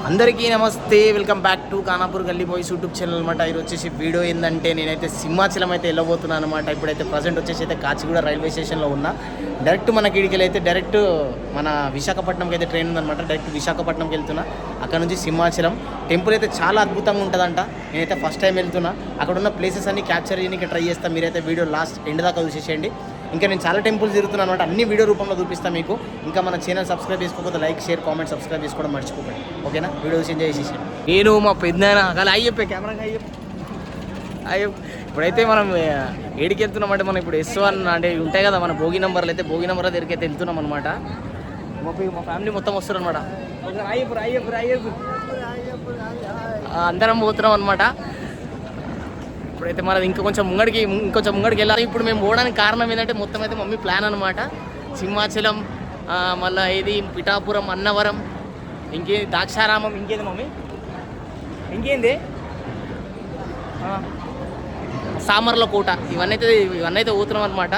అందరికీ నమస్తే, welcome back to Khanapur గల్లీ బాయ్స్ యూట్యూబ్ ఛానల్ అనమాట. ఇది వచ్చేసి వీడియో ఏంటంటే నేనైతే సింహాచలం అయితే వెళ్ళబోతున్నాను అనమాట. ఇప్పుడైతే ప్రజెంట్ వచ్చేసి అయితే కాచిగూడ రైల్వే స్టేషన్లో ఉన్నా. డైరెక్ట్ మనకి ఇడికి అయితే డైరెక్ట్ మన విశాఖపట్నంకి అయితే ట్రైన్ ఉందన్నమాట. డైరెక్ట్ విశాఖపట్నంకి వెళ్తున్నా. అక్కడ నుంచి సింహాచలం టెంపుల్ అయితే చాలా అద్భుతంగా ఉంటుందంట. నేనైతే ఫస్ట్ టైం వెళ్తున్నా. అక్కడ ఉన్న ప్లేసెస్ అన్ని క్యాప్చర్ చేయడానికి ట్రై చేస్తాను. మీరైతే వీడియో లాస్ట్ ఎండ్ దాకా చూసేసేయండి. ఇంకా నేను చాలా టెంపుల్స్ తిరుగుతున్నాను అనమాట. అన్ని వీడియో రూపంలో చూపిస్తాను మీకు. ఇంకా మన ఛానల్ సబ్స్క్రైబ్ చేసుకోకపోతే లైక్, షేర్, కామెంట్, సబ్స్క్రైబ్ చేసుకోవడం మర్చిపోకండి. ఓకేనా? వీడియోస్ ఎంజాయ్ చేసేసాను. నేను మా పెద్దనాయన అలా అయ్యప్పే కెమెరాగా అయ్యప్ప. ఇప్పుడైతే మనం ఏడికి వెళ్తున్నామంటే మనం ఇప్పుడు S1 అంటే ఉంటాయి కదా మన భోగి నెంబర్లు, అయితే భోగి నెంబర్ దగ్గరికి అయితే వెళ్తున్నాం అనమాట. మా ఫ్యామిలీ మొత్తం వస్తారు అనమాట. అందరం పోతున్నాం అనమాట. ఇప్పుడైతే మనం ఇంకొంచెం ముంగడికి వెళ్ళాలి. ఇప్పుడు మేము పోవడానికి కారణం ఏంటంటే మొత్తం అయితే మమ్మీ ప్లాన్ అనమాట. సింహాచలం, మళ్ళీ ఇది పిఠాపురం, అన్నవరం, ఇంకేంది ద్రాక్షారామం, ఇంకేంది మమ్మీ ఇంకేంది సామర్ల కోట, ఇవన్నీ అయితే పోతున్నాం అనమాట.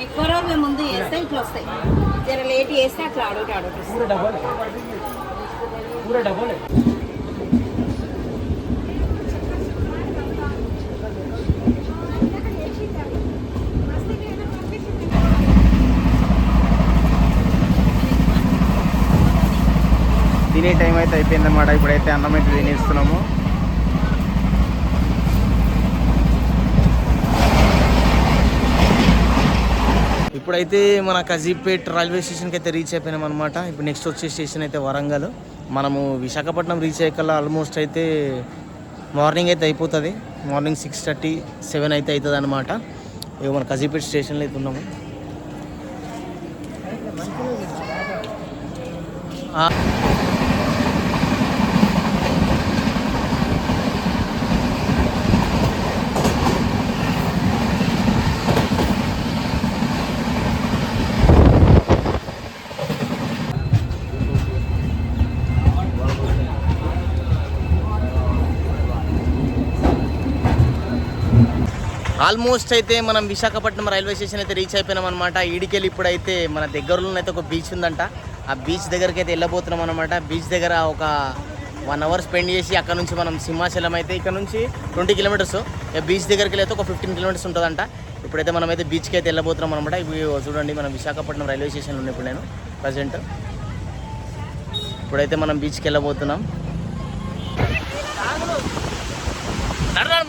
ఎక్కువ రోజుల ముందు చేస్తే ఇట్లా వస్తాయి, జర లేట్ చేస్తే అట్లా అడుగుతాడు. తినే టైం అయితే అయిపోయిందన్నమాట. ఇప్పుడైతే అన్నం అయితే తినేస్తున్నాము. ఇప్పుడైతే మన కజీపేట్ రైల్వే స్టేషన్కి అయితే రీచ్ అయిపోయినాం అనమాట. ఇప్పుడు నెక్స్ట్ వచ్చే స్టేషన్ అయితే వరంగల్. మనము విశాఖపట్నం రీచ్ అయ్యేకల్లా ఆల్మోస్ట్ అయితే మార్నింగ్ అయితే అయిపోతుంది. మార్నింగ్ 6:30, 7 అయితే అవుతుంది అనమాట. ఇక మన కజీపేట్ స్టేషన్లో అయితే ఉన్నాము. ఆల్మోస్ట్ అయితే మనం విశాఖపట్నం రైల్వే స్టేషన్ అయితే రీచ్ అయిపోయినాం అనమాట. ఈడికెళ్ళి ఇప్పుడైతే మన దగ్గరలో అయితే ఒక బీచ్ ఉందంట. ఆ బీచ్ దగ్గరికి అయితే వెళ్ళబోతున్నాం అనమాట. బీచ్ దగ్గర ఒక 1 అవర్ స్పెండ్ చేసి అక్కడ నుంచి మనం సింహాచలం అయితే ఇక్కడ నుంచి 20 కిలోమీటర్స్, బీచ్ దగ్గరికి అయితే ఒక 15 కిలోమీటర్స్ ఉంటుందంట. ఇప్పుడైతే మనం అయితే బీచ్కి అయితే వెళ్ళబోతున్నాం అనమాట. ఇప్పుడు చూడండి మనం విశాఖపట్నం రైల్వే స్టేషన్లో ఉన్నాయి ఇప్పుడు నేను ప్రజెంట్. ఇప్పుడైతే మనం బీచ్కి వెళ్ళబోతున్నాం.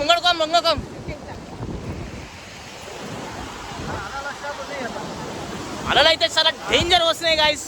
ముంగడుకోం అలలు అయితే చాలా డేంజర్ వస్తున్నాయి గాయస్.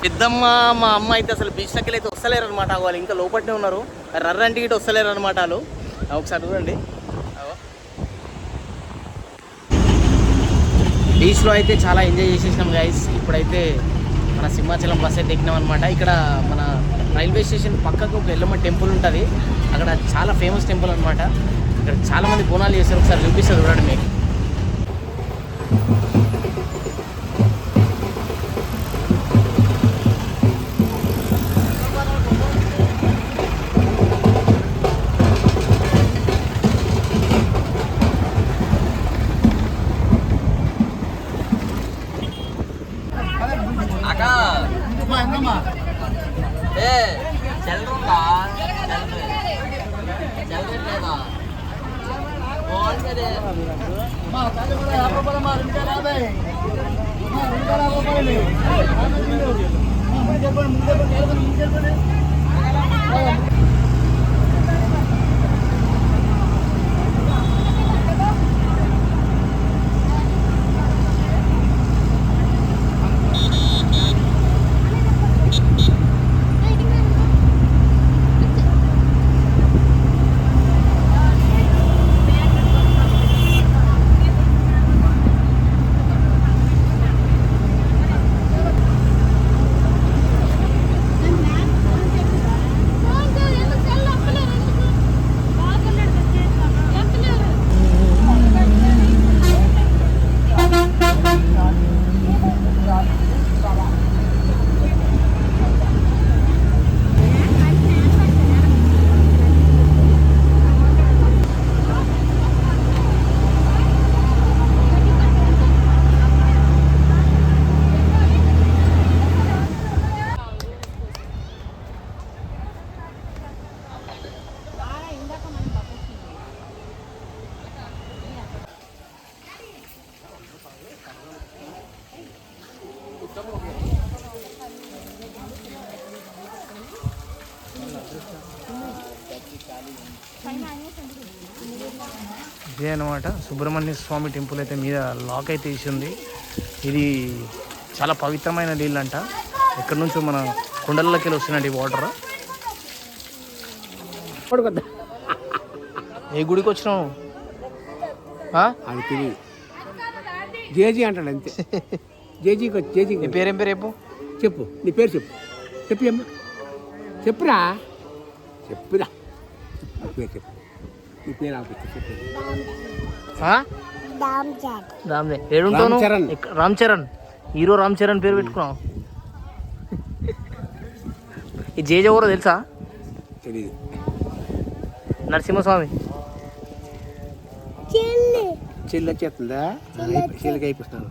పెద్దమ్మ మా అమ్మ అయితే అసలు బీచ్ దగ్గర అయితే వస్తలేరు అనమాట. వాళ్ళు ఇంకా లోపలనే ఉన్నారు. రర్రంటికి ఇటు వస్తలేరు అనమాట వాళ్ళు. ఒకసారి చూడండి. బీచ్లో అయితే చాలా ఎంజాయ్ చేసేసినాం గైస్. ఇప్పుడైతే మన సింహాచలం బస్ అయితే ఎక్కినాం అనమాట. ఇక్కడ మన రైల్వే స్టేషన్ పక్కకు ఒక ఎల్లమ్మ టెంపుల్ ఉంటుంది. అక్కడ చాలా ఫేమస్ టెంపుల్ అనమాట. ఇక్కడ చాలామంది బోనాలు చేస్తారు. ఒకసారి చూపిస్తారు చూడండి మీకు. ఇదే అనమాట సుబ్రహ్మణ్య స్వామి టెంపుల్ అయితే మీద లాక్ అయితే వేసి ఉంది. ఇది చాలా పవిత్రమైన నీళ్ళంట. ఎక్కడి నుంచో మన కుండలలోకి వెళ్ళి వస్తున్నాయి ఈ వాటర్. ఏ గుడికి వచ్చినావు? అది తెలియదు. జేజీ అంటాడు అంతే. జేజీకి వచ్చి జేజీ. నీ పేరేం పేరు రేపు చెప్పు, నీ పేరు చెప్పు. చెప్పు అమ్మ, చెప్పురా, చెప్పురా, నీ పేరు చెప్పు. నీ పేరు ఆపచ్చు చెప్పు. రామ్దే ఏడుంటావు? రామ్ చరణ్. రామ్ చరణ్, హీరో రామ్ చరణ్ పేరు పెట్టుకున్నావు. ఈ జేజ ఎవరో తెలుసా? తెలియదు. నరసింహస్వామి చెల్లి వచ్చేస్తుందా? చెల్లికి అయిపోతున్నాను.